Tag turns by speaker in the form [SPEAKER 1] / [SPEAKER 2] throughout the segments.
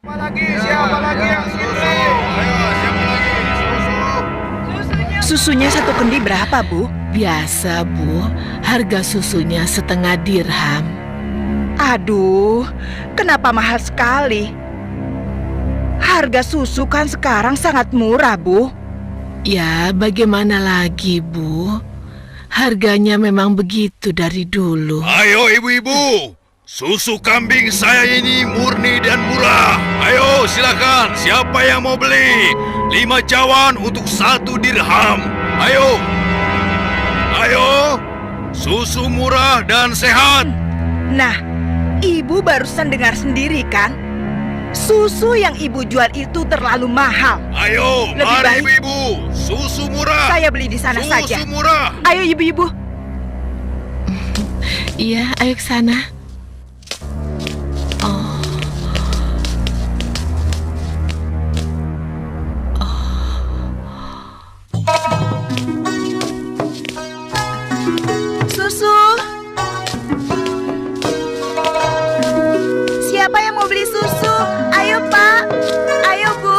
[SPEAKER 1] Siapa lagi yang susu? Ayo, siapa lagi?
[SPEAKER 2] Susunya satu kendi berapa, Bu?
[SPEAKER 3] Biasa, Bu. Harga susunya setengah dirham.
[SPEAKER 2] Aduh, kenapa mahal sekali? Harga susu kan sekarang sangat murah, Bu.
[SPEAKER 3] Ya, bagaimana lagi, Bu? Harganya memang begitu dari dulu.
[SPEAKER 1] Ayo ibu-ibu, susu kambing saya ini murni dan murah. Ayo silakan, siapa yang mau beli? 5 cawan untuk 1 dirham. Ayo, ayo, susu murah dan sehat.
[SPEAKER 2] Nah, Ibu barusan dengar sendiri kan? Susu yang Ibu jual itu terlalu mahal.
[SPEAKER 1] Ayo,
[SPEAKER 2] Lebih
[SPEAKER 1] mari
[SPEAKER 2] baik
[SPEAKER 1] ibu-ibu, susu murah.
[SPEAKER 2] saya beli di sana
[SPEAKER 1] Susu
[SPEAKER 2] saja.
[SPEAKER 1] murah.
[SPEAKER 2] Ayo Ibu-ibu.
[SPEAKER 3] Iya, ayo ke sana.
[SPEAKER 2] Susu. Siapa yang mau beli susu? Ayo Pak. Ayo Bu.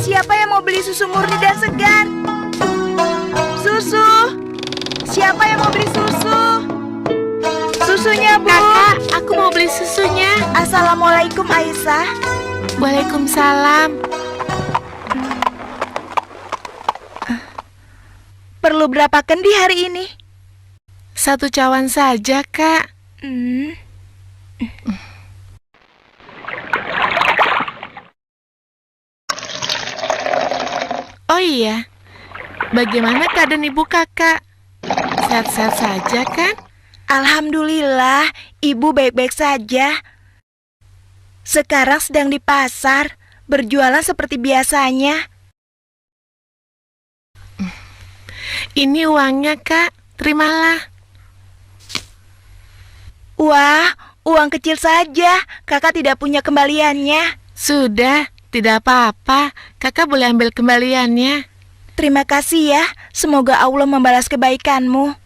[SPEAKER 2] Siapa yang mau beli susu murni dan segar? Susu. Siapa yang mau beli susu? Susunya Bu.
[SPEAKER 3] Kakak, aku mau beli susunya.
[SPEAKER 2] Assalamualaikum Aisyah.
[SPEAKER 3] Waalaikumsalam.
[SPEAKER 2] Perlu berapa kendi hari ini?
[SPEAKER 3] 1 cawan saja, Kak. Oh iya, bagaimana keadaan ibu kakak? Sehat-sehat saja kan?
[SPEAKER 2] Alhamdulillah, Ibu baik-baik saja. Sekarang sedang di pasar, berjualan seperti biasanya.
[SPEAKER 3] Ini uangnya, Kak. Terimalah.
[SPEAKER 2] Wah, uang kecil saja. Kakak tidak punya kembaliannya.
[SPEAKER 3] Sudah, tidak apa-apa. Kakak boleh ambil kembaliannya.
[SPEAKER 2] Terima kasih ya. Semoga Allah membalas kebaikanmu.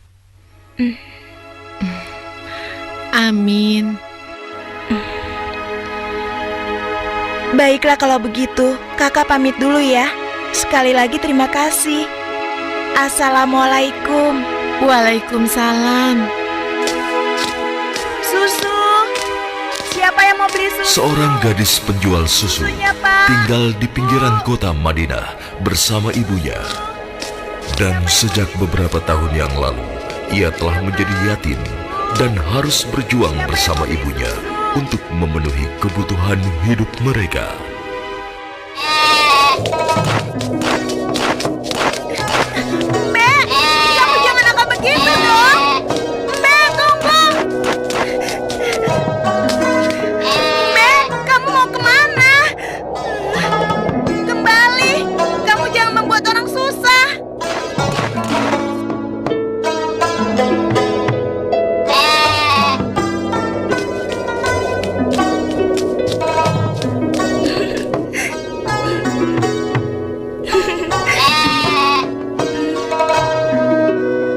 [SPEAKER 3] Amin.
[SPEAKER 2] Baiklah kalau begitu, kakak pamit dulu ya. Sekali lagi terima kasih. Assalamualaikum.
[SPEAKER 3] Waalaikumsalam.
[SPEAKER 2] Susu. Siapa yang mau beli susu?
[SPEAKER 4] Seorang gadis penjual susu
[SPEAKER 2] Susunya, Pak.
[SPEAKER 4] tinggal di pinggiran kota Madinah bersama ibunya. Dan sejak beberapa tahun yang lalu, ia telah menjadi yatim dan harus berjuang bersama ibunya untuk memenuhi kebutuhan hidup mereka.
[SPEAKER 2] Mbak, kamu jangan nakal begitu dong. Mbak, tunggu. Mbak, kamu mau kemana? Kembali, kamu jangan membuat orang susah.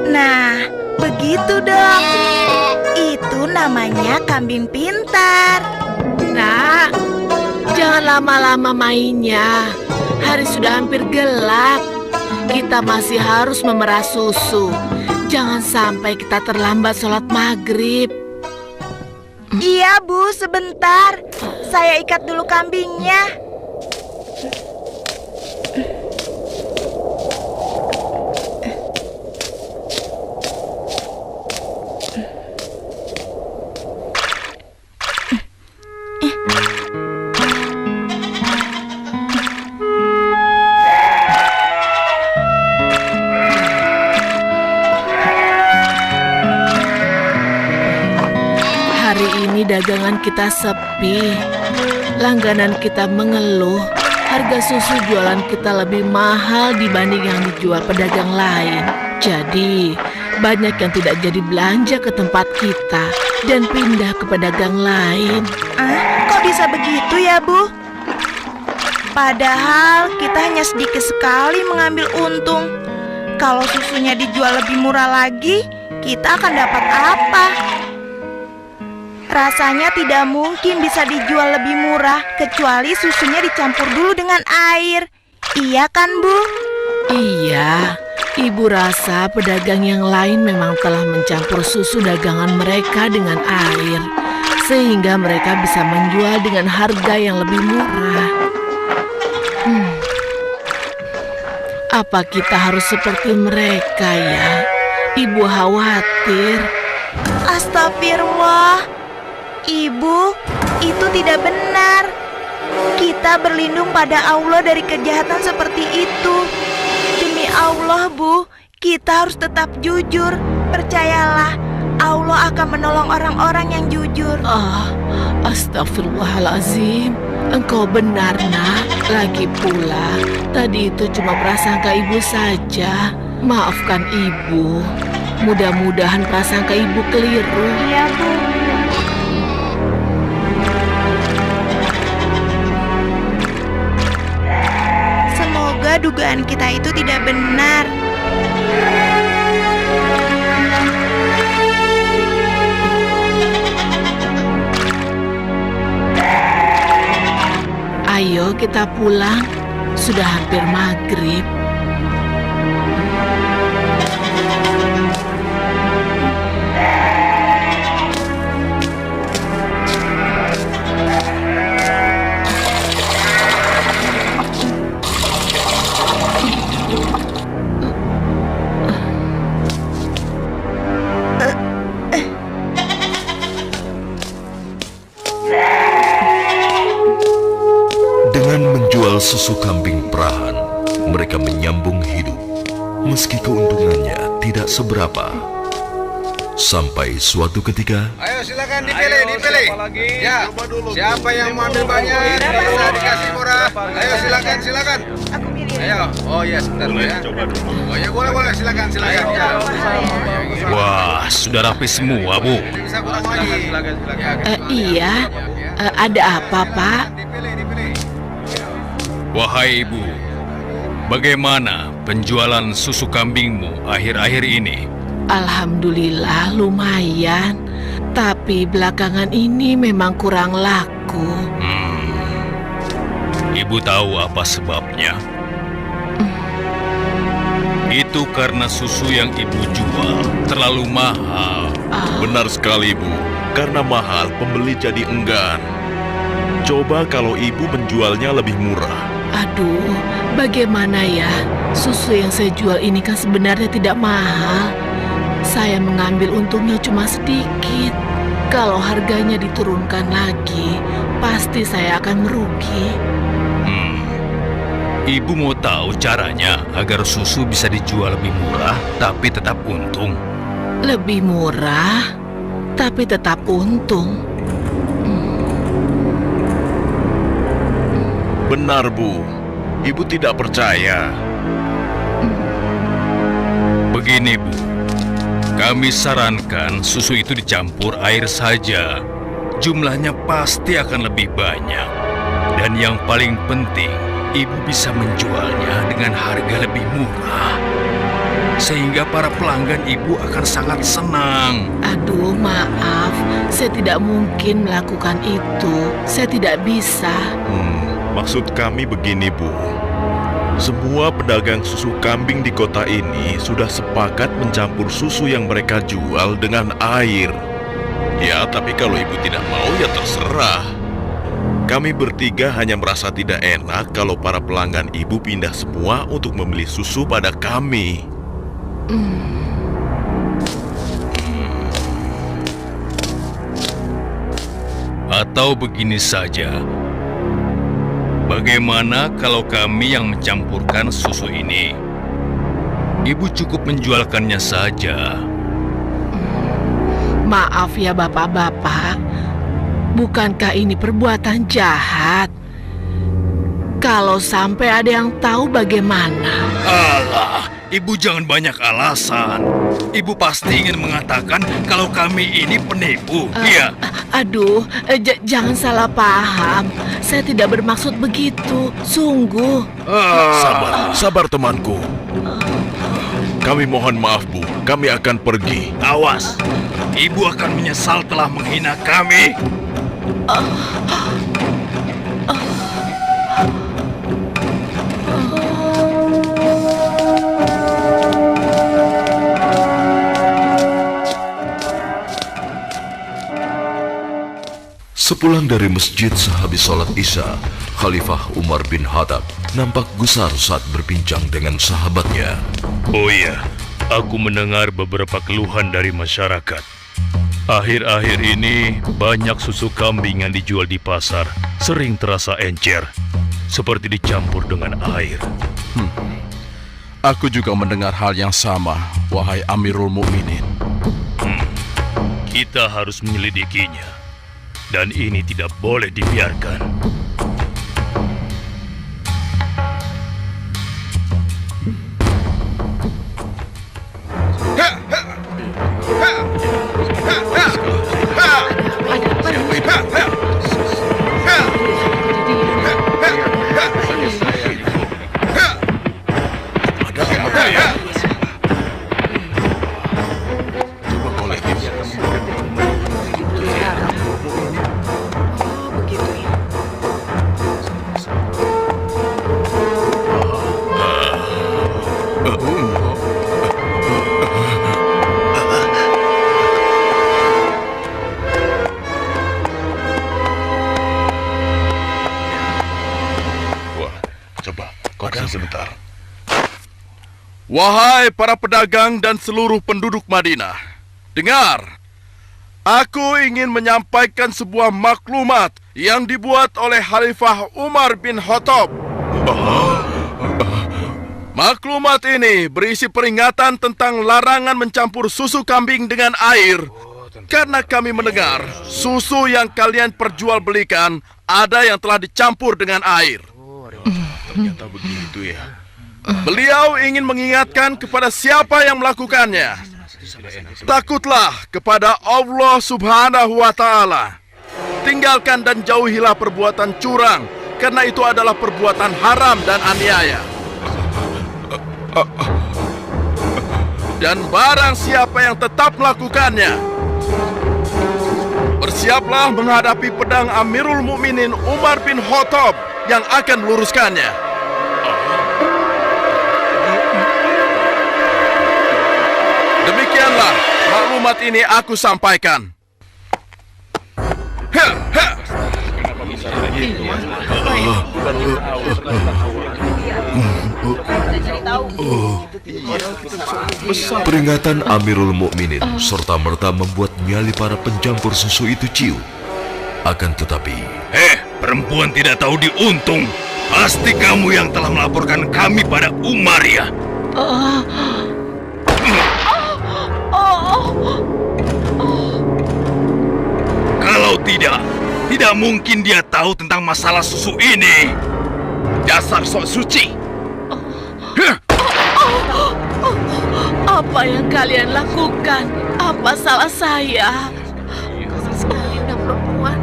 [SPEAKER 2] Nah, begitu dong. Itu namanya kambing pintar.
[SPEAKER 3] Nak, jangan lama-lama mainnya. Hari sudah hampir gelap. Kita masih harus memerah susu. Jangan sampai kita terlambat sholat maghrib.
[SPEAKER 2] Iya, Bu, sebentar. Saya ikat dulu kambingnya.
[SPEAKER 3] Hari ini dagangan kita sepi. Langganan kita mengeluh. Harga susu jualan kita lebih mahal dibanding yang dijual pedagang lain. Jadi, banyak yang tidak jadi belanja ke tempat kita dan pindah ke pedagang lain.
[SPEAKER 2] Kok bisa begitu ya, Bu? Padahal kita hanya sedikit sekali mengambil untung. Kalau susunya dijual lebih murah lagi, kita akan dapat apa? Rasanya tidak mungkin bisa dijual lebih murah kecuali susunya dicampur dulu dengan air. Iya kan, Bu?
[SPEAKER 3] Iya, ibu rasa pedagang yang lain memang telah mencampur susu dagangan mereka dengan air, sehingga mereka bisa menjual dengan harga yang lebih murah. Apa kita harus seperti mereka ya? Ibu khawatir.
[SPEAKER 2] Astagfirullah. Ibu, itu tidak benar. Kita berlindung pada Allah dari kejahatan seperti itu. Demi Allah, Bu, kita harus tetap jujur. Percayalah, Allah akan menolong orang-orang yang jujur.
[SPEAKER 3] Astagfirullahalazim. Engkau benar, Nak. Lagi pula, tadi itu cuma prasangka ibu saja. Maafkan ibu. Mudah-mudahan prasangka ibu keliru.
[SPEAKER 2] Iya, Bu. Semoga dugaan kita itu tidak benar.
[SPEAKER 3] Ayo kita pulang. Sudah hampir maghrib.
[SPEAKER 4] Dengan menjual susu kambing perahan, mereka menyambung hidup, meski keuntungannya tidak seberapa. Sampai suatu ketika,
[SPEAKER 1] Ayo silakan dipilih. Ya, siapa yang mau ambil banyak bisa dikasih murah. Ayo silakan.
[SPEAKER 2] Aku pilih.
[SPEAKER 1] Ayo, oh ya sebentar ya. Oh ya boleh silakan. Ya.
[SPEAKER 5] Wah, sudah rapi semua, Bu.
[SPEAKER 1] Bisa kurang lagi.
[SPEAKER 3] Iya, ada apa, Pak?
[SPEAKER 1] Dipilih.
[SPEAKER 5] Wahai Ibu, bagaimana penjualan susu kambingmu akhir-akhir ini?
[SPEAKER 3] Alhamdulillah lumayan, tapi belakangan ini memang kurang laku.
[SPEAKER 5] Ibu tahu apa sebabnya? Itu karena susu yang Ibu jual terlalu mahal.
[SPEAKER 6] Benar sekali, Bu. Karena mahal, pembeli jadi enggan. Coba kalau ibu menjualnya lebih murah.
[SPEAKER 3] Aduh, bagaimana ya? Susu yang saya jual ini kan sebenarnya tidak mahal. Saya mengambil untungnya cuma sedikit. Kalau harganya diturunkan lagi, pasti saya akan merugi.
[SPEAKER 5] Ibu mau tahu caranya agar susu bisa dijual lebih murah tapi tetap untung.
[SPEAKER 3] Lebih murah, tapi tetap untung.
[SPEAKER 6] Benar, Bu. Ibu tidak percaya.
[SPEAKER 5] Begini, Bu. Kami sarankan susu itu dicampur air saja. Jumlahnya pasti akan lebih banyak. Dan yang paling penting, Ibu bisa menjualnya dengan harga lebih murah. Sehingga para pelanggan Ibu akan sangat senang.
[SPEAKER 3] Aduh, maaf. Saya tidak mungkin melakukan itu. Saya tidak bisa.
[SPEAKER 6] Maksud kami begini, Bu. Semua pedagang susu kambing di kota ini sudah sepakat mencampur susu yang mereka jual dengan air. Ya, tapi kalau ibu tidak mau ya terserah. Kami bertiga hanya merasa tidak enak kalau para pelanggan ibu pindah semua untuk membeli susu pada kami.
[SPEAKER 5] Atau begini saja. Bagaimana kalau kami yang mencampurkan susu ini? Ibu cukup menjualkannya saja.
[SPEAKER 3] Maaf ya bapak-bapak. Bukankah ini perbuatan jahat? Kalau sampai ada yang tahu bagaimana?
[SPEAKER 5] Alah, Ibu jangan banyak alasan. Ibu pasti ingin mengatakan kalau kami ini penipu, iya?
[SPEAKER 3] Aduh, jangan salah paham. Saya tidak bermaksud begitu, sungguh.
[SPEAKER 6] Sabar temanku. Kami mohon maaf, Bu. Kami akan pergi.
[SPEAKER 5] Awas, ibu akan menyesal telah menghina kami.
[SPEAKER 4] Sepulang dari masjid sehabis sholat Isya, Khalifah Umar bin Khattab nampak gusar saat berbincang dengan sahabatnya.
[SPEAKER 5] Oh iya, aku mendengar beberapa keluhan dari masyarakat. Akhir-akhir ini banyak susu kambing yang dijual di pasar sering terasa encer, seperti dicampur dengan air.
[SPEAKER 7] Aku juga mendengar hal yang sama, wahai Amirul Mukminin.
[SPEAKER 5] Kita harus menyelidikinya, dan ini tidak boleh dibiarkan.
[SPEAKER 6] Sebentar.
[SPEAKER 7] Wahai para pedagang dan seluruh penduduk Madinah, dengar. Aku ingin menyampaikan sebuah maklumat yang dibuat oleh Khalifah Umar bin Khattab. Maklumat ini berisi peringatan tentang larangan mencampur susu kambing dengan air. Karena kami mendengar susu yang kalian perjualbelikan ada yang telah dicampur dengan air.
[SPEAKER 6] Ternyata begitu ya.
[SPEAKER 7] Beliau ingin mengingatkan kepada siapa yang melakukannya. Takutlah kepada Allah Subhanahu wa Ta'ala. Tinggalkan dan jauhilah perbuatan curang, karena itu adalah perbuatan haram dan aniaya. Dan barang siapa yang tetap melakukannya, bersiaplah menghadapi pedang Amirul Mukminin Umar bin Khattab yang akan meluruskannya. Demikianlah maklumat ini aku sampaikan.
[SPEAKER 4] Peringatan Amirul Mukminin serta-merta membuat nyali para pencampur susu itu ciut. Akan tetapi,
[SPEAKER 5] Perempuan tidak tahu diuntung. Pasti kamu yang telah melaporkan kami pada Umar ya. Kalau tidak mungkin dia tahu tentang masalah susu ini. Dasar sok suci.
[SPEAKER 3] Apa yang kalian lakukan? Apa salah saya? Kasar sekali dengan perempuan.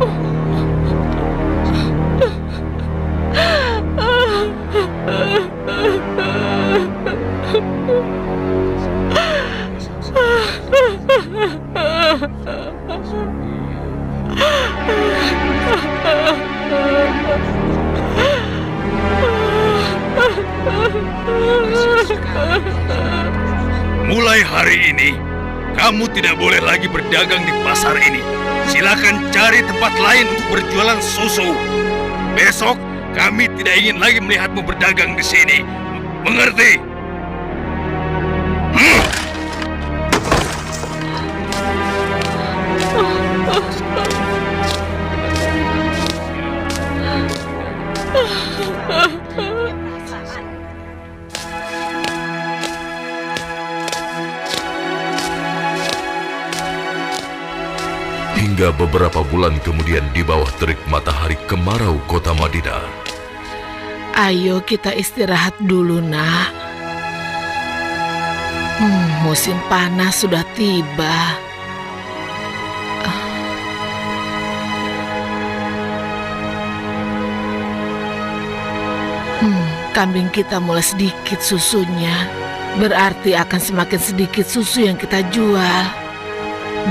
[SPEAKER 5] Mulai hari ini, kamu tidak boleh lagi berdagang di pasar ini. Silakan cari tempat lain untuk berjualan susu. Besok, kami tidak ingin lagi melihatmu berdagang di sini. Mengerti?
[SPEAKER 4] hingga beberapa bulan kemudian di bawah terik matahari kemarau kota Madinah.
[SPEAKER 3] Ayo kita istirahat dulu, nak. Musim panas sudah tiba. Kambing kita mulai sedikit susunya. berarti akan semakin sedikit susu yang kita jual.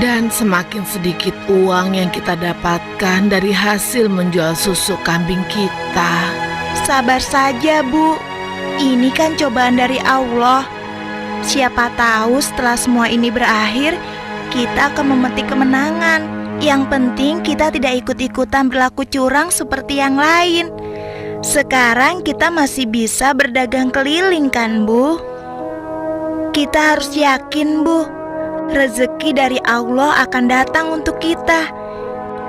[SPEAKER 3] Dan semakin sedikit uang yang kita dapatkan dari hasil menjual susu kambing kita.
[SPEAKER 2] Sabar saja, Bu. Ini kan cobaan dari Allah. Siapa tahu setelah semua ini berakhir, kita akan memetik kemenangan. Yang penting kita tidak ikut-ikutan berlaku curang seperti yang lain. Sekarang kita masih bisa berdagang keliling kan, Bu? Kita harus yakin, Bu. Rezeki dari Allah akan datang untuk kita.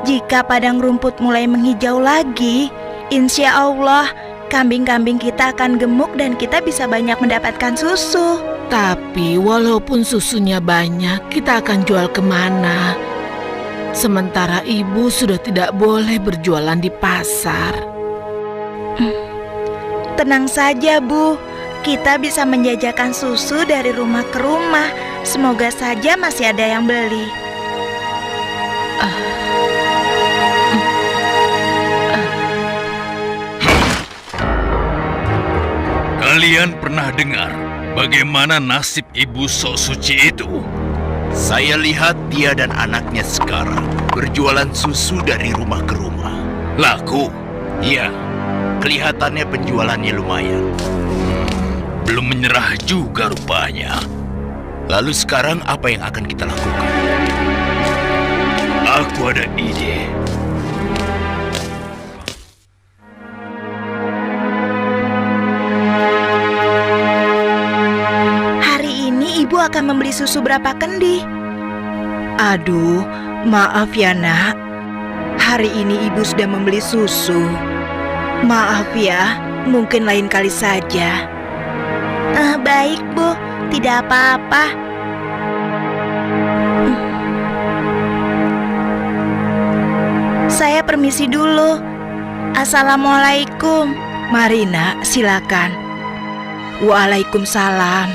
[SPEAKER 2] Jika padang rumput mulai menghijau lagi, insya Allah kambing-kambing kita akan gemuk dan kita bisa banyak mendapatkan susu.
[SPEAKER 3] Tapi walaupun susunya banyak, kita akan jual kemana? Sementara ibu sudah tidak boleh berjualan di pasar.
[SPEAKER 2] Tenang saja, Bu. Kita bisa menjajakan susu dari rumah ke rumah. Semoga saja masih ada yang beli.
[SPEAKER 5] Kalian pernah dengar bagaimana nasib ibu sok suci itu?
[SPEAKER 8] Saya lihat dia dan anaknya sekarang berjualan susu dari rumah ke rumah.
[SPEAKER 5] Laku?
[SPEAKER 8] Iya, kelihatannya penjualannya lumayan.
[SPEAKER 5] Belum menyerah juga rupanya.
[SPEAKER 8] Lalu sekarang apa yang akan kita lakukan?
[SPEAKER 5] Aku ada ide.
[SPEAKER 2] Hari ini ibu akan membeli susu berapa kendi?
[SPEAKER 9] Aduh, maaf ya nak. Hari ini ibu sudah membeli susu. Maaf ya, mungkin lain kali saja.
[SPEAKER 2] Baik, Bu. Tidak apa-apa. Saya permisi dulu. Assalamualaikum.
[SPEAKER 9] Mari nak, silakan. Waalaikumsalam.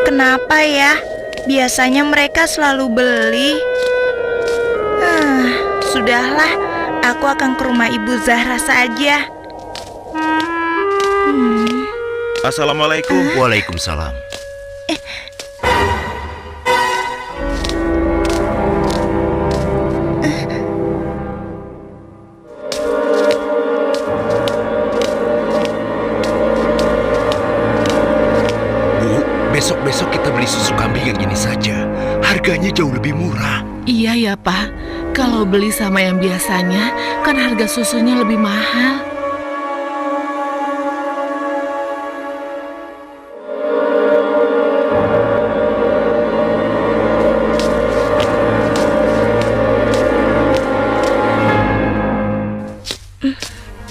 [SPEAKER 2] Kenapa ya? Biasanya mereka selalu beli. Sudahlah, aku akan ke rumah Ibu Zahra saja.
[SPEAKER 8] Assalamualaikum. Waalaikumsalam. Besok-besok kita beli susu kambing yang ini saja. Harganya jauh lebih murah.
[SPEAKER 3] Iya ya Pak, kalau beli sama yang biasanya kan harga susunya lebih mahal.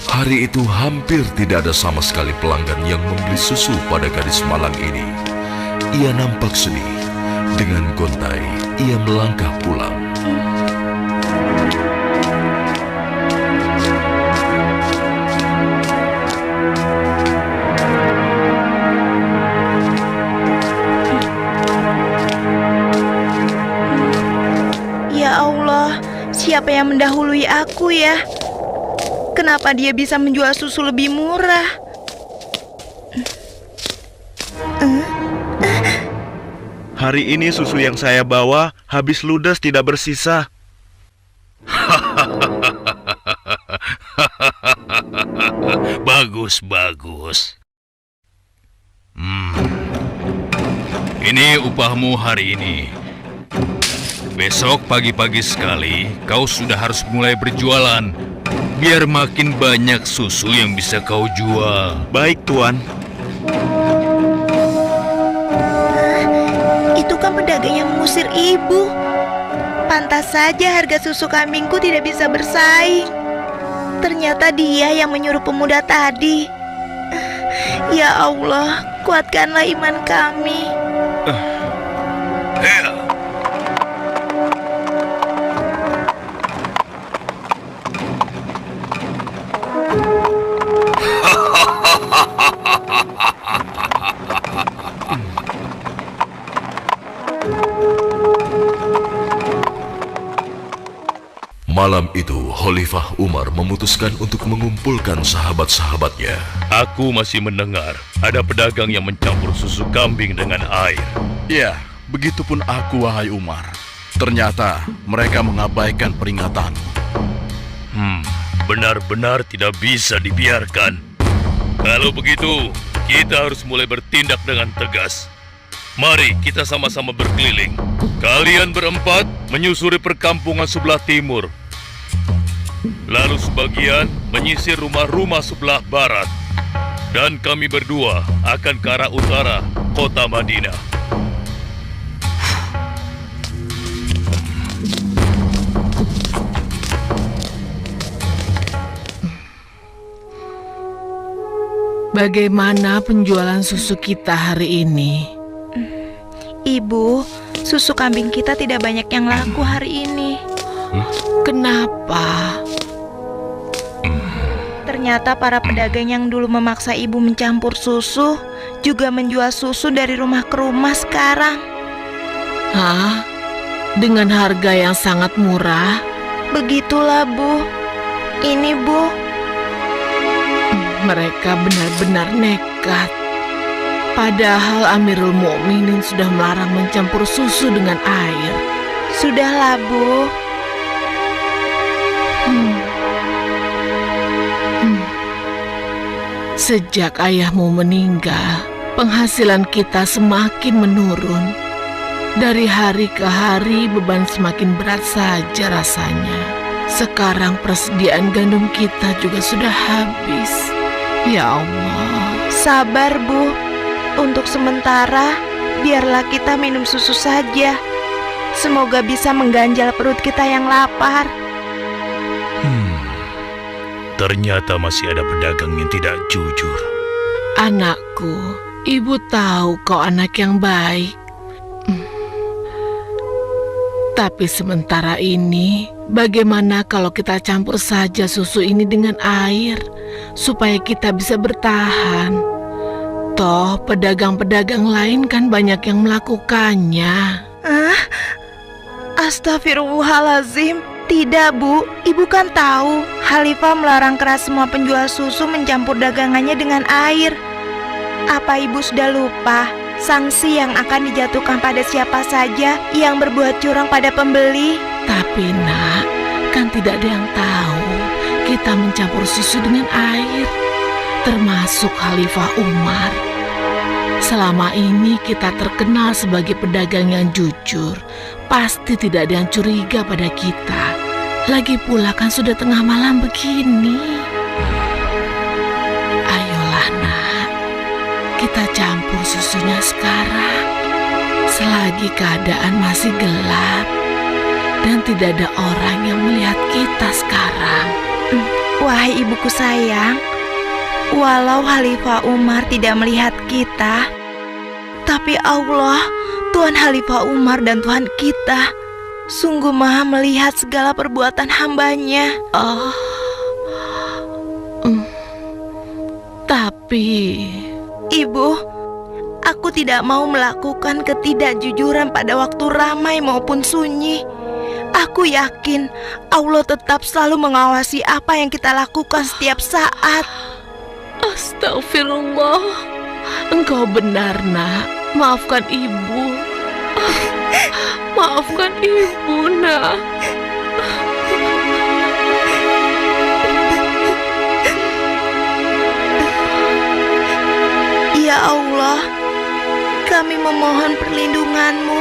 [SPEAKER 4] Hari itu hampir tidak ada sama sekali pelanggan yang membeli susu pada gadis malang ini. Ia nampak sedih. Dengan gontai, ia melangkah pulang.
[SPEAKER 2] Ya Allah, siapa yang mendahului aku ya? Kenapa dia bisa menjual susu lebih murah?
[SPEAKER 6] Hari ini susu yang saya bawa habis ludes tidak bersisa.
[SPEAKER 5] Bagus, bagus. Ini upahmu hari ini. Besok pagi-pagi sekali kau sudah harus mulai berjualan. Biar makin banyak susu yang bisa kau jual.
[SPEAKER 6] Baik, Tuan.
[SPEAKER 2] Itu kan pedagang yang mengusir ibu. Pantas saja harga susu kambingku tidak bisa bersaing. Ternyata dia yang menyuruh pemuda tadi. Ya Allah, kuatkanlah iman kami.
[SPEAKER 4] Malam itu, Khalifah Umar memutuskan untuk mengumpulkan sahabat-sahabatnya.
[SPEAKER 5] Aku masih mendengar ada pedagang yang mencampur susu kambing dengan air.
[SPEAKER 7] Ya, begitupun aku, wahai Umar. Ternyata mereka mengabaikan peringatan.
[SPEAKER 5] Benar-benar tidak bisa dibiarkan. Kalau begitu, kita harus mulai bertindak dengan tegas. Mari kita sama-sama berkeliling. Kalian berempat menyusuri perkampungan sebelah timur. Lalu sebagian menyisir rumah-rumah sebelah barat. Dan kami berdua akan ke arah utara, kota Madinah.
[SPEAKER 3] Bagaimana penjualan susu kita hari ini?
[SPEAKER 2] Ibu, susu kambing kita tidak banyak yang laku hari ini.
[SPEAKER 3] Kenapa?
[SPEAKER 2] Ternyata para pedagang yang dulu memaksa ibu mencampur susu juga menjual susu dari rumah ke rumah sekarang.
[SPEAKER 3] Hah? Dengan harga yang sangat murah?
[SPEAKER 2] Begitulah, Bu. Ini, Bu.
[SPEAKER 3] Mereka benar-benar nekat. Padahal Amirul Mukminin sudah melarang mencampur susu dengan air.
[SPEAKER 2] Sudahlah, Bu.
[SPEAKER 3] Sejak ayahmu meninggal, penghasilan kita semakin menurun. Dari hari ke hari beban semakin berat saja rasanya. Sekarang persediaan gandum kita juga sudah habis. Ya Allah.
[SPEAKER 2] Sabar, Bu. Untuk sementara, biarlah kita minum susu saja. Semoga bisa mengganjal perut kita yang lapar.
[SPEAKER 5] Ternyata masih ada pedagang yang tidak jujur.
[SPEAKER 3] Anakku, ibu tahu kau anak yang baik. Tapi sementara ini, bagaimana kalau kita campur saja susu ini dengan air, supaya kita bisa bertahan? Toh, pedagang-pedagang lain kan banyak yang melakukannya.
[SPEAKER 2] Astagfirullahalazim. Tidak, Bu. Ibu kan tahu Khalifah melarang keras semua penjual susu mencampur dagangannya dengan air. Apa Ibu sudah lupa sanksi yang akan dijatuhkan pada siapa saja yang berbuat curang pada pembeli?
[SPEAKER 3] Tapi nak, kan tidak ada yang tahu kita mencampur susu dengan air, termasuk Khalifah Umar. Selama ini kita terkenal sebagai pedagang yang jujur. Pasti tidak ada yang curiga pada kita. Lagi pula kan sudah tengah malam begini. Ayolah nak, kita campur susunya sekarang. Selagi keadaan masih gelap dan tidak ada orang yang melihat kita sekarang.
[SPEAKER 2] Wahai ibuku sayang, walau Khalifah Umar tidak melihat kita, tapi Allah, Tuhan Khalifah Umar dan Tuhan kita, sungguh maha melihat segala perbuatan hambanya.
[SPEAKER 3] Tapi
[SPEAKER 2] Ibu, aku tidak mau melakukan ketidakjujuran pada waktu ramai maupun sunyi. Aku yakin Allah tetap selalu mengawasi apa yang kita lakukan setiap saat.
[SPEAKER 3] Astagfirullah, engkau benar nak. Maafkan ibu. Maafkan ibu nak.
[SPEAKER 2] Ya Allah, kami memohon perlindungan-Mu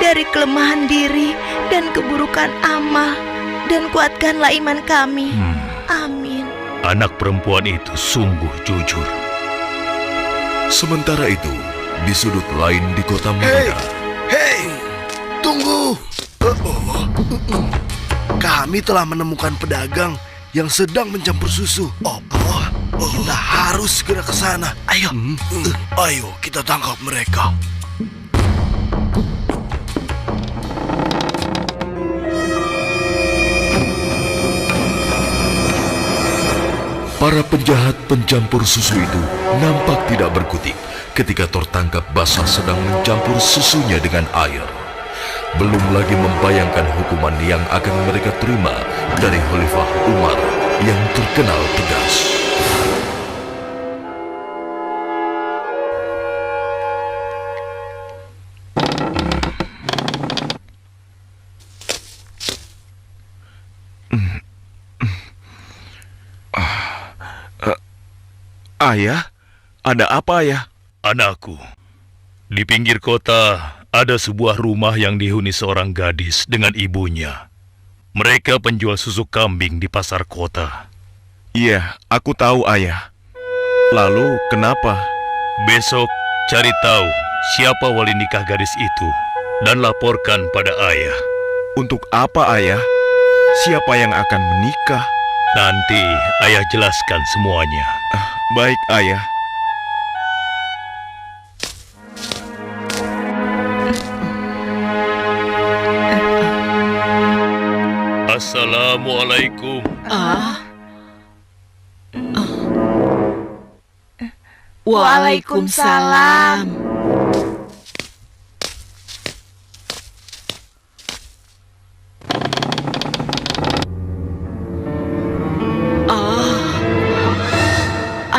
[SPEAKER 2] dari kelemahan diri dan keburukan amal, dan kuatkanlah iman kami. Amin.
[SPEAKER 5] Anak perempuan itu sungguh jujur.
[SPEAKER 4] Sementara itu, di sudut lain di kota Madinah,
[SPEAKER 10] Hei, tunggu. Kami telah menemukan pedagang yang sedang mencampur susu. Kita harus segera ke sana. Ayo, ayo kita tangkap mereka.
[SPEAKER 4] para penjahat pencampur susu itu nampak tidak berkutik ketika tertangkap basah sedang mencampur susunya dengan air. Belum lagi membayangkan hukuman yang akan mereka terima dari Khalifah Umar yang terkenal tegas.
[SPEAKER 6] Ayah, ada apa ayah?
[SPEAKER 5] Anakku, di pinggir kota ada sebuah rumah yang dihuni seorang gadis dengan ibunya. Mereka penjual susu kambing di pasar kota.
[SPEAKER 6] Iya, aku tahu ayah. Lalu kenapa?
[SPEAKER 5] Besok cari tahu siapa wali nikah gadis itu dan laporkan pada ayah.
[SPEAKER 6] Untuk apa ayah? Siapa yang akan menikah?
[SPEAKER 5] Nanti ayah jelaskan semuanya.
[SPEAKER 6] Baik ayah.
[SPEAKER 5] Assalamualaikum.
[SPEAKER 3] Waalaikumsalam.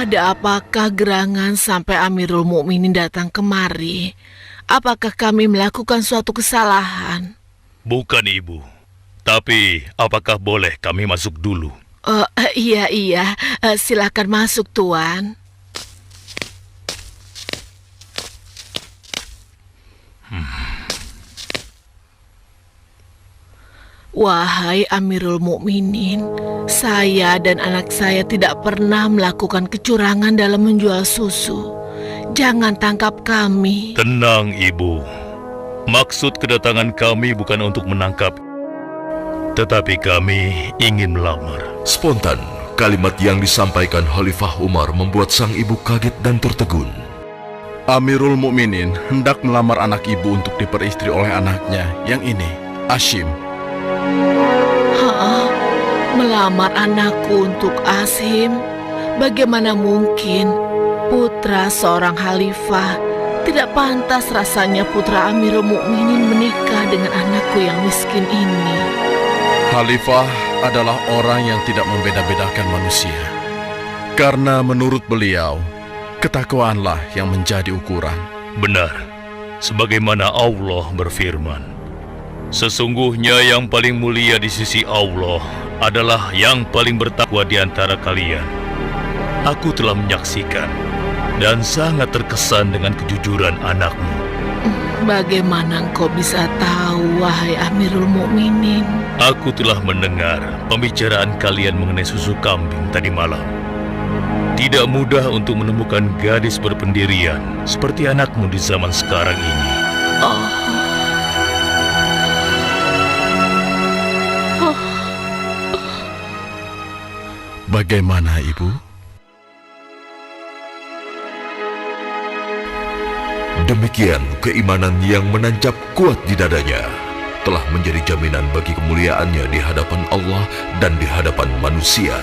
[SPEAKER 3] Ada apakah gerangan sampai Amirul Mukminin datang kemari? Apakah kami melakukan suatu kesalahan?
[SPEAKER 5] Bukan, Ibu. Tapi apakah boleh kami masuk dulu?
[SPEAKER 3] Iya, silakan masuk, Tuan. Wahai Amirul Mukminin, saya dan anak saya tidak pernah melakukan kecurangan dalam menjual susu. Jangan tangkap kami.
[SPEAKER 5] Tenang, Ibu. Maksud kedatangan kami bukan untuk menangkap, tetapi kami ingin melamar.
[SPEAKER 4] Spontan, kalimat yang disampaikan Khalifah Umar membuat sang ibu kaget dan tertegun.
[SPEAKER 7] Amirul Mukminin hendak melamar anak ibu untuk diperistri oleh anaknya yang ini, Hashim.
[SPEAKER 3] Melamar anakku untuk Hashim? Bagaimana mungkin? Putra seorang khalifah. Tidak pantas rasanya putra Amirul Mukminin menikah dengan anakku yang miskin ini.
[SPEAKER 7] Khalifah adalah orang yang tidak membeda-bedakan manusia. Karena menurut beliau, ketakwaanlah yang menjadi ukuran.
[SPEAKER 5] Benar, sebagaimana Allah berfirman, sesungguhnya yang paling mulia di sisi Allah adalah yang paling bertakwa di antara kalian. Aku telah menyaksikan dan sangat terkesan dengan kejujuran anakmu.
[SPEAKER 3] Bagaimana engkau bisa tahu, wahai Amirul Mukminin?
[SPEAKER 5] Aku telah mendengar pembicaraan kalian mengenai susu kambing tadi malam. Tidak mudah untuk menemukan gadis berpendirian seperti anakmu di zaman sekarang ini.
[SPEAKER 7] Bagaimana, Ibu?
[SPEAKER 4] Demikian keimanan yang menancap kuat di dadanya telah menjadi jaminan bagi kemuliaannya di hadapan Allah dan di hadapan manusia.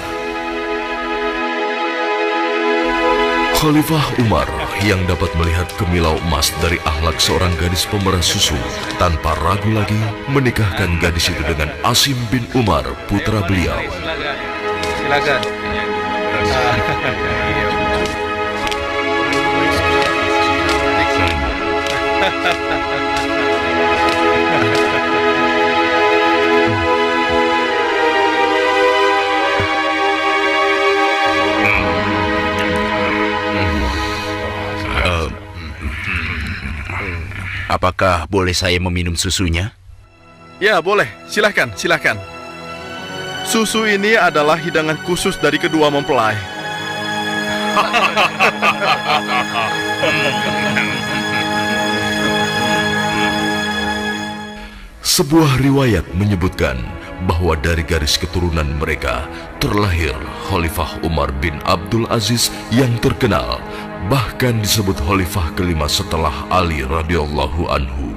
[SPEAKER 4] Khalifah Umar yang dapat melihat kemilau emas dari akhlak seorang gadis pemerah susu tanpa ragu lagi menikahkan gadis itu dengan Hashim bin Umar, putra beliau.
[SPEAKER 11] Silakan.
[SPEAKER 8] Apakah boleh saya meminum susunya?
[SPEAKER 7] Ya, boleh. Silahkan, silahkan. Susu ini adalah hidangan khusus dari kedua mempelai.
[SPEAKER 4] Sebuah riwayat menyebutkan bahwa dari garis keturunan mereka terlahir Khalifah Umar bin Abdul Aziz yang terkenal, bahkan disebut khalifah kelima setelah Ali radhiyallahu anhu.